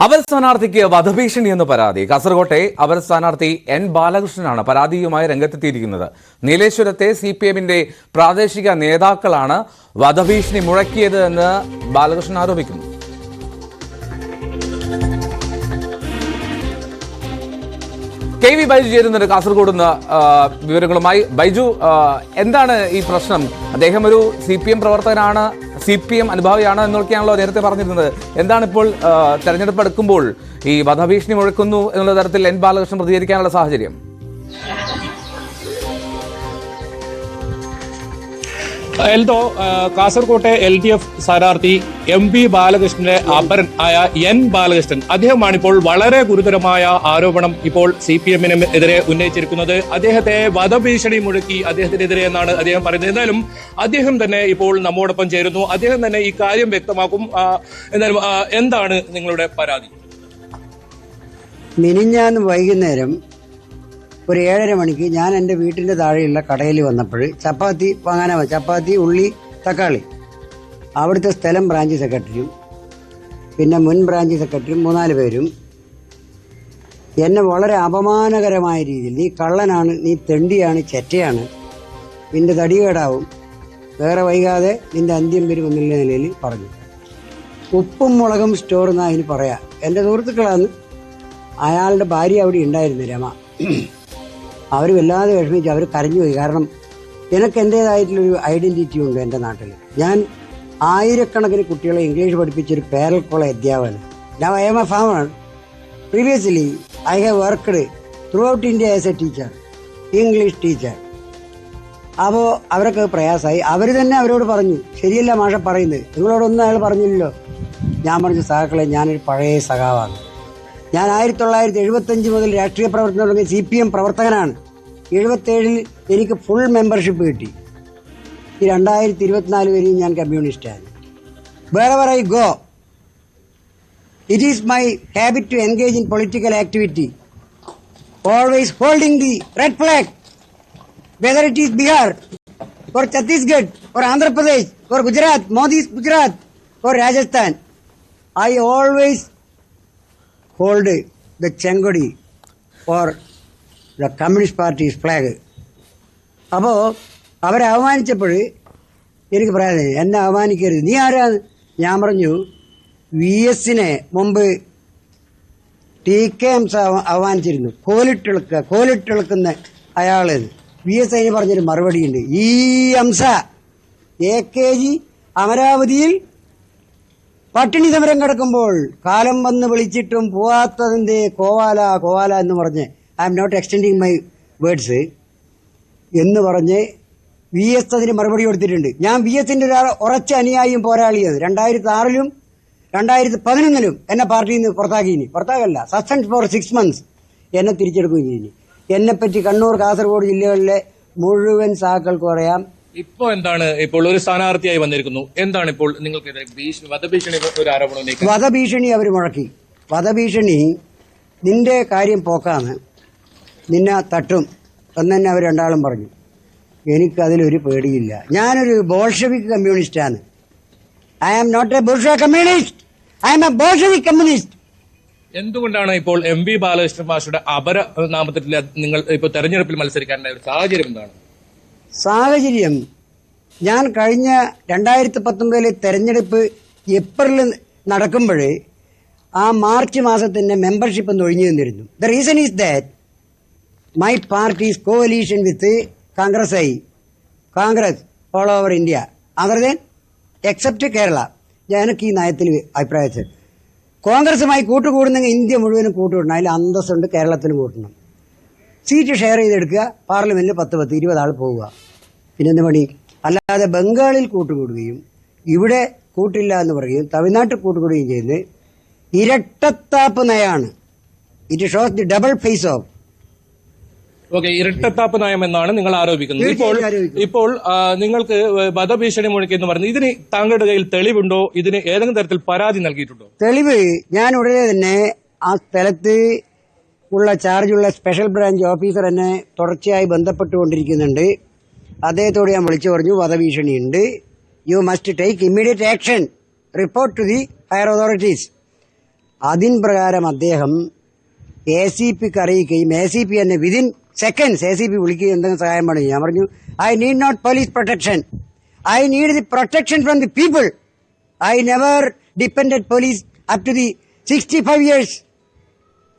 അവർ സ്ഥാനാർത്ഥിക്ക് വധഭീഷണി എന്ന് പരാതി. കാസർകോട്ടെ അവർ സ്ഥാനാർത്ഥി എൻ ബാലകൃഷ്ണനാണ് പരാതിയുമായി രംഗത്തെത്തിയിരിക്കുന്നത്. നീലേശ്വരത്തെ CPMന്റെ പ്രാദേശിക നേതാക്കളാണ് വധഭീഷണി മുഴക്കിയത് എന്ന് ബാലകൃഷ്ണൻ ആരോപിക്കുന്നു. KV ബൈജു ചേരുന്നുണ്ട് കാസർഗോഡ് നിന്ന് വിവരങ്ങളുമായി. ബൈജു, എന്താണ് ഈ പ്രശ്നം? അദ്ദേഹം ഒരു CPM പ്രവർത്തകനാണ്, CPM അനുഭാവിയാണ് എന്നൊക്കെയാണല്ലോ നേരത്തെ പറഞ്ഞിരുന്നത്. എന്താണ് ഇപ്പോൾ തെരഞ്ഞെടുപ്പ് എടുക്കുമ്പോൾ ഈ വധഭീഷണി മുഴക്കുന്നു എന്നുള്ള തരത്തിൽ എൻ ബാലകൃഷ്ണൻ പ്രതികരിക്കാനുള്ള സാഹചര്യം? എൽദോ, കാസർകോട്ടെ LDF സ്ഥാനാർത്ഥി MB ബാലകൃഷ്ണന്റെ അപരൻ ആയ N ബാലകൃഷ്ണൻ, അദ്ദേഹമാണിപ്പോൾ വളരെ ഗുരുതരമായ ആരോപണം ഇപ്പോൾ CPM-എതിരെ ഉന്നയിച്ചിരിക്കുന്നത്. അദ്ദേഹത്തെ വധഭീഷണി മുഴക്കി അദ്ദേഹത്തിനെതിരെ എന്നാണ് അദ്ദേഹം പറയുന്നത്. എന്തായാലും അദ്ദേഹം തന്നെ ഇപ്പോൾ നമ്മോടൊപ്പം ചേരുന്നു. അദ്ദേഹം തന്നെ ഈ കാര്യം വ്യക്തമാക്കും. എന്തായാലും എന്താണ് നിങ്ങളുടെ പരാതി? മിനിഞ്ഞാന്ന് വൈകുന്നേരം ഒരു 7:30 മണിക്ക് ഞാൻ എൻ്റെ വീട്ടിൻ്റെ താഴെയുള്ള കടയിൽ വന്നപ്പോൾ ചപ്പാത്തി വാങ്ങാനാണ്. ചപ്പാത്തി, ഉള്ളി, തക്കാളി. അവിടുത്തെ സ്ഥലം ബ്രാഞ്ച് സെക്രട്ടറിയും പിന്നെ മുൻ ബ്രാഞ്ച് സെക്രട്ടറിയും 3-4 പേരും എന്നെ വളരെ അപമാനകരമായ രീതിയിൽ, നീ കള്ളനാണ്, നീ തെണ്ടിയാണ്, ചെറ്റയാണ്, നിന്റെ തടികേടാവും, വേറെ വൈകാതെ നിന്റെ അന്ത്യം വരുമെന്നുള്ള നിലയിൽ പറഞ്ഞു. ഉപ്പും മുളകും സ്റ്റോർ എന്നാ അതിന് പറയാം. എൻ്റെ സുഹൃത്തുക്കളാണ്. അയാളുടെ ഭാര്യ അവിടെ ഉണ്ടായിരുന്നു, രമ. അവർ വല്ലാതെ വിഷമിച്ചു. അവർ കരഞ്ഞുപോയി. കാരണം എനിക്ക് എൻ്റേതായിട്ടുള്ളൊരു ഐഡൻറ്റിറ്റി ഉണ്ട് എൻ്റെ നാട്ടിൽ. ഞാൻ ആയിരക്കണക്കിന് കുട്ടികളെ ഇംഗ്ലീഷ് പഠിപ്പിച്ചൊരു പേരൽ കോളേജ് അധ്യാപകൻ. Now I M A farmer. Previously I have worked through out India as A teacher, English teacher. അപ്പോൾ അവരൊക്കെ പ്രയാസമായി. അവർ തന്നെ അവരോട് പറഞ്ഞു, ശരിയല്ല മാഷ പറയുന്നത്, നിങ്ങളോടൊന്നും അയാൾ പറഞ്ഞില്ലല്ലോ. ഞാൻ പറഞ്ഞു, സഹാക്കളെ, ഞാനൊരു പഴയ സഖാവാണ്. ഞാൻ 1975 മുതൽ രാഷ്ട്രീയ പ്രവർത്തനം തുടങ്ങിയ CPM പ്രവർത്തകനാണ്. 77-ൽ എനിക്ക് ഫുൾ മെമ്പർഷിപ്പ് കിട്ടി. ഈ 2024 വരെയും ഞാൻ കമ്മ്യൂണിസ്റ്റാണ്. wherever I go, it is my habit to engage in political activity, always holding the red flag, whether it is Bihar or Chhattisgarh or Andhra Pradesh or Gujarat, Modi's Gujarat or Rajasthan. I always hold the Chengodi or the Communist Party's flag. അപ്പോൾ അവരെ അവമാനിച്ചപ്പോൾ എനിക്ക് പറയാതെ, എന്നെ അവമാനിക്കരുത്, നീ ആരാന്ന്? ഞാൻ പറഞ്ഞു, VS-നെ മുമ്പ് TK ഹംസ അവമാനിച്ചിരുന്നു. കോലിട്ടിളക്കുന്ന അയാൾ. VS അതിന് പറഞ്ഞൊരു മറുപടിയുണ്ട്. ഈ ഹംസ AKG അമരാവതിയിൽ പട്ടിണി സമരം കിടക്കുമ്പോൾ കാലം വന്ന് വിളിച്ചിട്ടും പോവാത്തതിന്റെ കോവാല എന്ന് പറഞ്ഞ്, I am not extending my words എന്ന് പറഞ്ഞ് VS അതിന് മറുപടി കൊടുത്തിട്ടുണ്ട്. ഞാൻ VS-ന്റെ ഒരു ഉറച്ച അനുയായിയും പോരാളിയത്. 2006-ലും 2011-ലും എന്നെ പാർട്ടിയിൽ നിന്ന് പുറത്താകല്ല, സസ്പെൻഡ് ഫോർ 6 months എന്നെ തിരിച്ചെടുക്കുകയും ചെയ്തു. എന്നെപ്പറ്റി കണ്ണൂർ, കാസർഗോഡ് ജില്ലകളിലെ മുഴുവൻ സഹാക്കൾക്കും അറിയാം. ഇപ്പോ എന്താണ് ഇപ്പോൾ ഒരു സ്ഥാനാർത്ഥിയായി വന്നിരിക്കുന്നു, എന്താണ് ഇപ്പോൾ നിങ്ങൾക്ക് വധഭീഷണി ഒരു ആരോപണം? വധഭീഷണി അവർ മുഴക്കി. വധഭീഷണി, നിന്റെ കാര്യം പോക്കാണ്, നിന്നെ തട്ടും എന്ന് തന്നെ അവർ രണ്ടാളും പറഞ്ഞു. എനിക്കതിലൊരു പേടിയില്ല. ഞാനൊരു ബോൾഷെവിക് കമ്മ്യൂണിസ്റ്റാണ്. I am not a bourgeois communist, I am a Bolshevik communist. എന്തുകൊണ്ടാണ് ഇപ്പോൾ MB ബാലകൃഷ്ണൻ മാഷുടെ അപരനാമത്തിൽ നിങ്ങൾ ഇപ്പോൾ തെരഞ്ഞെടുപ്പിൽ മത്സരിക്കാനുള്ള ഒരു സാഹചര്യം എന്താണ്? സാഹചര്യം, ഞാൻ കഴിഞ്ഞ 2019 തെരഞ്ഞെടുപ്പ് ഏപ്രിലിൽ നടക്കുമ്പോൾ ആ മാർച്ച് മാസത്തിന്റെ മെമ്പർഷിപ്പ് ഒന്ന് ഒഴിഞ്ഞു നിന്നിരുന്നു. The reason is that my party's coalition with Congress all over India, other than except Kerala. എനിക്ക് ഈ നയത്തിൽ അഭിപ്രായത്തിൽ കോൺഗ്രസുമായി കൂട്ടുകൂടുന്നെങ്കിൽ ഇന്ത്യ മുഴുവനും കൂട്ടുകൂടണം. അതിൽ അന്തസ്സുണ്ട്, കേരളത്തിന് കൂട്ടണം. സീറ്റ് ഷെയർ ചെയ്തെടുക്കുക, പാർലമെന്റിൽ 10-20 ആൾ പോവുക. പിന്നെന്ത് പണി? അല്ലാതെ ബംഗാളിൽ കൂട്ടുകൂടുകയും ഇവിടെ കൂട്ടില്ല എന്ന് പറയുകയും തമിഴ്നാട്ടിൽ കൂട്ടുകൂടുകയും ചെയ്യുന്നത് ഇരട്ടത്താപ്പ് നയമാണ്. It shows the double face of. Okay, ഇരട്ടത്താപ്പ് നയം എന്നാണ് നിങ്ങൾ ആരോപിക്കുന്നത്. ഇപ്പോൾ നിങ്ങൾക്ക് വധഭീഷണി മുഴക്കി എന്ന് പറയുന്നത്, ഇതിന് താങ്കളുടെ കയ്യിൽ തെളിവുണ്ടോ? ഇതിന് ഏതെങ്കിലും തരത്തിൽ പരാതി നൽകിയിട്ടുണ്ടോ? തെളിവ്, ഞാൻ ഉടനെ തന്നെ ആ സ്ഥലത്ത് ഉള്ള ചാർജുള്ള സ്പെഷ്യൽ ബ്രാഞ്ച് ഓഫീസർ എന്നെ തുടർച്ചയായി ബന്ധപ്പെട്ടുകൊണ്ടിരിക്കുന്നുണ്ട്. അദ്ദേഹത്തോട് ഞാൻ വിളിച്ചു പറഞ്ഞു, വധഭീഷണിയുണ്ട്, you must take immediate action, report to the higher authorities. അതിൻ പ്രകാരം അദ്ദേഹം ACP അറിയിക്കുകയും ACP എന്നെ വിതിൻ സെക്കൻഡ്സ് ACP വിളിക്കുകയും എന്തെങ്കിലും സഹായം വേണം. ഞാൻ പറഞ്ഞു, I need not police protection, I need the protection from the people. I never depended police up to the 65 years.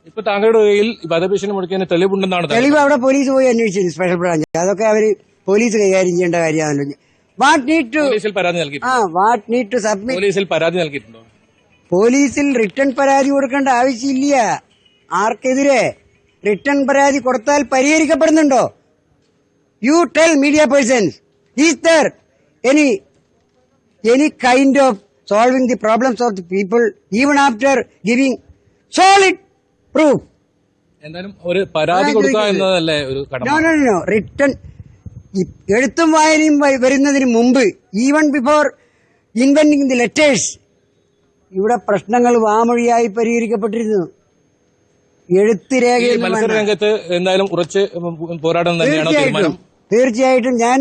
ഇപ്പൊ താങ്കളുടെ കയ്യിൽ വധഭീഷണി മുടക്കിയതിന് തെളിവുണ്ടെന്നാണ് തെളിവ് അവിടെ പോലീസ് പോയി അന്വേഷിച്ചു, സ്പെഷ്യൽ ബ്രാഞ്ച്. അതൊക്കെ അവര് പോലീസ് കൈകാര്യം ചെയ്യേണ്ട കാര്യമാണല്ലോ. What need to submit. പോലീസിൽ പരാതി നൽകിയിട്ടുണ്ടോ? പോലീസിൽ റിട്ടേൺ പരാതി കൊടുക്കേണ്ട ആവശ്യമില്ല. ആർക്കെതിരെ റിട്ടേൺ പരാതി കൊടുത്താൽ പരിഹരിക്കപ്പെടുന്നുണ്ടോ? You tell media persons, is there any kind of solving the problems of the people even after giving solid proof? എന്തായാലും ഒരു പരാതി കൊടുക്കുക എന്നതല്ലേ ഒരു കടമ? നോ റിട്ടേൺ എഴുത്തും വായനയും വരുന്നതിന് മുമ്പ്, even before inventing the letters, ഇവിടെ പ്രശ്നങ്ങൾ വാമൊഴിയായി പരിഹരിക്കപ്പെട്ടിരുന്നു. എഴുത്ത് രേഖയിൽ മത്സര രംഗത്ത് എന്തായാലും ഉറച്ച് പോരാടം തന്നെയാണ് തീരുമാനം. തീർച്ചയായിട്ടും ഞാൻ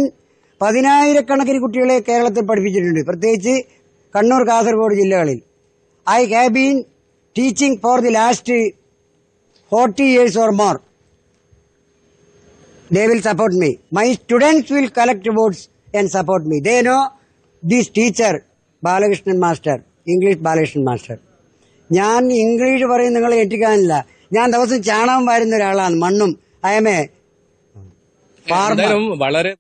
10,000-കണക്കിന് കുട്ടികളെ കേരളത്തിൽ പഠിപ്പിച്ചിട്ടുണ്ട്, പ്രത്യേകിച്ച് കണ്ണൂർ, കാസർഗോഡ് ജില്ലകളിൽ. I have been teaching for the last 40 years or more. They will support me. My students will collect votes and support me. They know this teacher, Balakrishnan Master, English Balakrishnan Master. ഞാൻ English പറയും നിങ്ങളെ ഏറ്റിക്കാനില്ല. ഞാൻ ദിവസം ചാണകം വാരുന്ന ഒരാളാണ്, മണ്ണും. I am a farmer. വളരെ